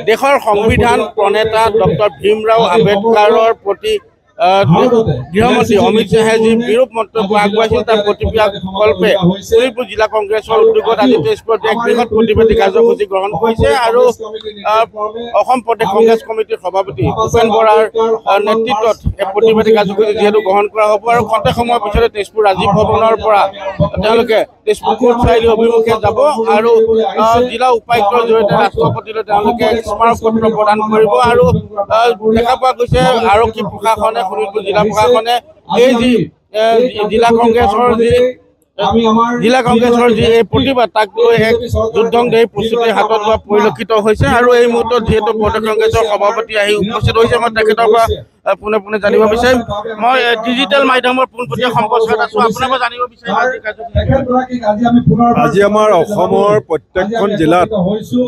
দেশৰ সংবিধান প্ৰণেতা ডক্টৰ ভীমৰাও আম্বেদকাৰৰ প্ৰতি গৃহমন্ত্ৰী অমিত শ্বাহে যি বিৰূপ মন্তব্য আগবঢ়াইছিল তাৰ প্ৰতিক্ৰিয়াকল্পে শোণিতপুৰ জিলা কংগ্ৰেছৰ উদ্যোগত আজি তেজপুৰত এক বৃহৎ প্ৰতিবাদী কাৰ্যসূচী গ্ৰহণ কৰিছে আৰু অসম প্ৰদেশ কংগ্ৰেছ কমিটিৰ সভাপতি ভূপেন বৰাৰ নেতৃত্বত এই প্ৰতিবাদী কাৰ্যসূচী যিহেতু গ্ৰহণ কৰা হ'ব আৰু খন্তেক সময়ৰ পিছতে তেজপুৰ ৰাজীৱ ভৱনৰ পৰা তেওঁলোকে তেজপুৰ কোৰ্ট চাৰিআলি অভিমুখে যাব আৰু জিলা উপায়ুক্তৰ জৰিয়তে ৰাষ্ট্ৰপতিলৈ তেওঁলোকে স্মাৰক পত্ৰ প্ৰদান কৰিব আৰু দেখা পোৱা গৈছে আৰক্ষী প্ৰশাসনে শোণিতপুৰ জিলা প্ৰশাসনে এই যি জিলা কংগ্ৰেছৰ যি এই প্ৰতিবাদ তাক লৈ এক যুদ্ধংদেহী প্ৰস্তুতি হাতত লোৱা পৰিলক্ষিত হৈছে আৰু এই মুহূৰ্তত যিহেতু প্ৰদেশ কংগ্ৰেছৰ সভাপতি আহি উপস্থিত হৈছে মই তেখেতৰ পৰা পোনে জানিব বিচাৰিম মই ডিজিটেল মাধ্যমৰ পোনপটীয়া সম্প্ৰচাৰত আছো আপোনাৰ পৰা জানিব বিচাৰিম আজি আমাৰ অসমৰ প্ৰত্যেকখন জিলাত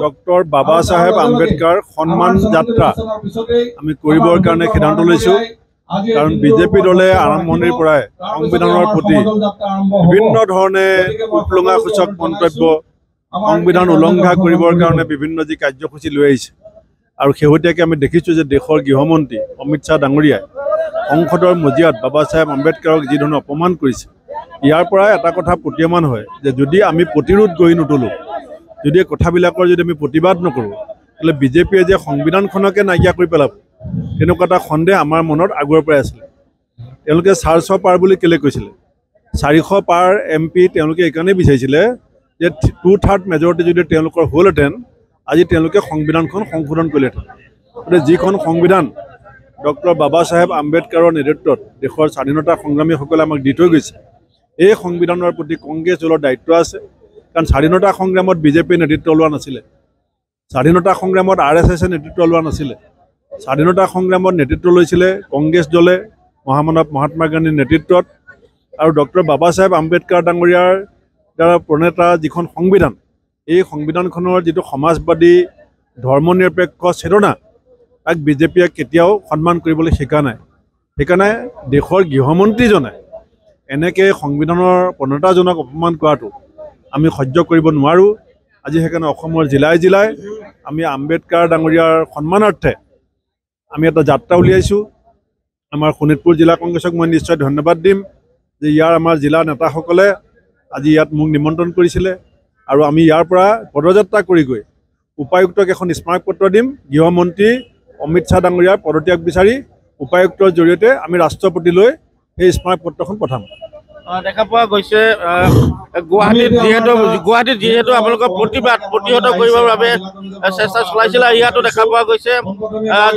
ডক্টৰ বাবা চাহেব আম্বেদকাৰ সন্মান যাত্ৰা আমি কৰিবৰ কাৰণে সিদ্ধান্ত লৈছোঁ কাৰণ বিজেপি দলে আৰম্ভণিৰ পৰাই সংবিধানৰ প্ৰতি বিভিন্ন ধৰণে উৎলঙাসূচক মন্তব্য সংবিধান উলংঘা কৰিবৰ কাৰণে বিভিন্ন যি কাৰ্যসূচী লৈ আহিছে আৰু শেহতীয়াকৈ আমি দেখিছোঁ যে দেশৰ গৃহমন্ত্ৰী অমিত শ্বাহ ডাঙৰীয়াই সংসদৰ মজিয়াত বাবা চাহেব আম্বেদকাৰক যি ধৰণে অপমান কৰিছে ইয়াৰ পৰাই এটা কথা প্ৰতীয়মান হয় যে যদি আমি প্ৰতিৰোধ গঢ়ি নুতুলোঁ যদি এই কথাবিলাকৰ যদি আমি প্ৰতিবাদ নকৰোঁ তেতিয়াহ'লে বিজেপিয়ে যে সংবিধানখনকে নাইকিয়া কৰি পেলাব তেনেকুৱা এটা সন্দেহ আমাৰ মনত আগৰ পৰাই আছিলে তেওঁলোকে 400 পাৰ বুলি কেলৈ কৈছিলে 400 পাৰ MP তেওঁলোকে এইকাৰণেই বিচাৰিছিলে যে 2/3 মেজৰিটি যদি তেওঁলোকৰ হ'লহেঁতেন আজি তেওঁলোকে সংবিধানখন সংশোধন কৰিলেহেঁতেন গতিকে যিখন সংবিধান ডক্টৰ বাবা চাহেব আম্বেদকাৰৰ নেতৃত্বত দেশৰ স্বাধীনতা সংগ্ৰামীসকলে আমাক দি থৈ গৈছে এই সংবিধানৰ প্ৰতি কংগ্ৰেছ দলৰ দায়িত্ব আছে কাৰণ স্বাধীনতা সংগ্ৰামত বিজেপিয়ে নেতৃত্ব লোৱা নাছিলে স্বাধীনতা সংগ্ৰামত RSS নেতৃত্ব লোৱা নাছিলে স্বাধীনতা সংগ্ৰামত নেতৃত্ব লৈছিলে কংগ্ৰেছ দলে মহামানৱ মহাত্মা গান্ধীৰ নেতৃত্বত আৰু ডক্টৰ বাবা চাহেব আম্বেদকাৰ ডাঙৰীয়াৰ দ্বাৰা প্ৰণেতা যিখন সংবিধান এই সংবিধানখনৰ যিটো সমাজবাদী ধৰ্মনিৰপেক্ষ চেতনা তাক বিজেপিয়ে কেতিয়াও সন্মান কৰিবলৈ শিকা নাই সেইকাৰণে দেশৰ গৃহমন্ত্ৰীজনে এনেকৈ সংবিধানৰ প্ৰণেতাজনক অপমান কৰাটো আমি সহ্য কৰিব নোৱাৰোঁ আজি সেইকাৰণে অসমৰ জিলাই জিলাই আমি আম্বেদকাৰ ডাঙৰীয়াৰ সন্মানাৰ্থে আমি এটা যাত্ৰা উলিয়াইছোঁ আমাৰ শোণিতপুৰ জিলা কংগ্ৰেছক মই নিশ্চয় ধন্যবাদ দিম যে ইয়াৰ আমাৰ জিলা নেতাসকলে আজি ইয়াত মোক নিমন্ত্ৰণ কৰিছিলে আৰু আমি ইয়াৰ পৰা পদযাত্ৰা কৰি গৈ উপায়ুক্তক এখন স্মাৰক পত্ৰ দিম গৃহমন্ত্ৰী অমিত শ্বাহ ডাঙৰীয়াৰ পদত্যাগ বিচাৰি উপায়ুক্তৰ জৰিয়তে আমি ৰাষ্ট্ৰপতিলৈ সেই স্মাৰক পত্ৰখন পঠাম দেখা পোৱা গৈছে গুৱাহাটীত যিহেতু আপোনালোকৰ প্ৰতিবাদ প্ৰতিহত কৰিবৰ বাবে চেষ্টা চলাইছিলে ইয়াতো দেখা পোৱা গৈছে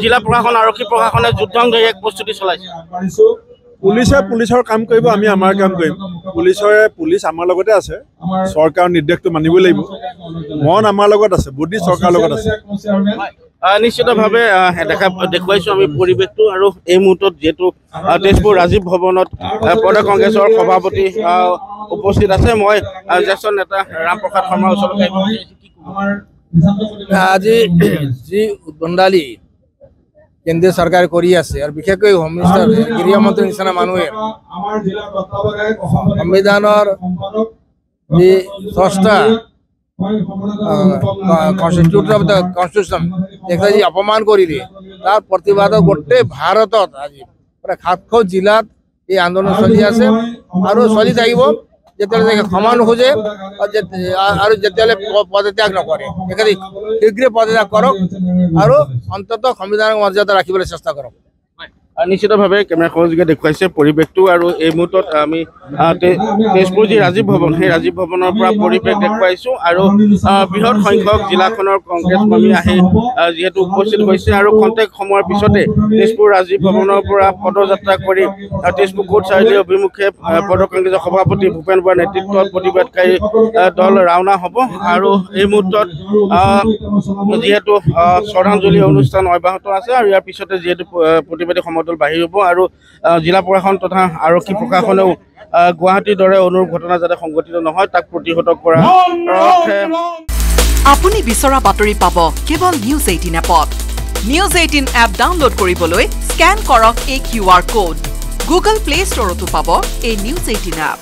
জিলা প্ৰশাসন আৰক্ষী প্ৰশাসনে যুদ্ধংদেহী এক প্ৰস্তুতি চলাইছে পুলিচে পুলিচৰ কাম কৰিব আমি আমাৰ কাম কৰিম পুলিচ আমাৰ লগতে আছে চৰকাৰৰ নিৰ্দেশটো মানিবই লাগিব মন আমাৰ লগত আছে বুদ্ধি চৰকাৰৰ লগত আছে নিশ্চিতভাৱে দেখুৱাইছোঁ আমি পৰিৱেশটো আৰু এই মুহূৰ্তত যিহেতু তেজপুৰ ৰাজীৱ ভৱনত প্ৰদেশ কংগ্ৰেছৰ সভাপতি উপস্থিত আছে মই জ্যেষ্ঠ নেতা ৰামপ্ৰসাদ শৰ্মাৰ ওচৰতে আজি যি উদ্বন্দালি কেন্দ্ৰীয় চৰকাৰে কৰি আছে আৰু বিশেষকৈ হোম মিনিষ্টাৰ গৃহমন্ত্ৰী নিচিনা মানুহে সংবিধানৰ যি ষষ্ঠ কনষ্টিটিউশ্যন দেখা যি অপমান কৰিলে তাৰ প্ৰতিবাদত গোটেই ভাৰতত আজি প্ৰায় 700 জিলাত এই আন্দোলন চলি আছে আৰু চলি থাকিব যেতিয়ালৈকে ক্ষমা নোখোজে আৰু যেতিয়ালৈ পদত্যাগ নকৰে সেইকাৰণে শীঘ্ৰে পদত্যাগ কৰক আৰু অন্ততঃ সংবিধানৰ মৰ্যাদা ৰাখিবলৈ চেষ্টা কৰক নিশ্চিতভাৱে কেমেৰা সহযোগে দেখুৱাইছে পৰিৱেশটো আৰু এই মুহূৰ্তত আমি তেজপুৰ যি ৰাজীৱ ভৱন সেই ৰাজীৱ ভৱনৰ পৰা পৰিৱেশ দেখুৱাইছোঁ আৰু বৃহৎ সংখ্যক জিলাখনৰ কংগ্ৰেছ কৰ্মী আহি যিহেতু উপস্থিত হৈছে আৰু খন্তেক সময়ৰ পিছতে তেজপুৰ ৰাজীৱ ভৱনৰ পৰা পদযাত্ৰা কৰি তেজপুৰ কোৰ্ট চাৰিআলি অভিমুখে প্ৰদেশ কংগ্ৰেছৰ সভাপতি ভূপেন বৰাৰ নেতৃত্বত প্ৰতিবাদকাৰী দল ৰাওনা হ'ব আৰু এই মুহূৰ্তত যিহেতু শ্ৰদ্ধাঞ্জলি অনুষ্ঠান অব্যাহত আছে আৰু ইয়াৰ পিছতে যিহেতু প্ৰতিবাদী সমদল বাহিৰ হ'ব আৰু জিলা প্ৰশাসন তথা আৰক্ষী প্ৰশাসনেও গুৱাহাটীৰ দৰে অনুৰূপ ঘটনা যাতে সংঘটিত নহয় তাক প্ৰতিহত কৰা আপুনি বিচৰা বাতৰি পাব কেৱল নিউজ 18 এপত নিউজ 18 এপ ডাউনলোড কৰিবলৈ স্ক্যান কৰক এই QR কোড গুগল প্লে ষ্টৰতো পাব এই নিউজ 18 এপ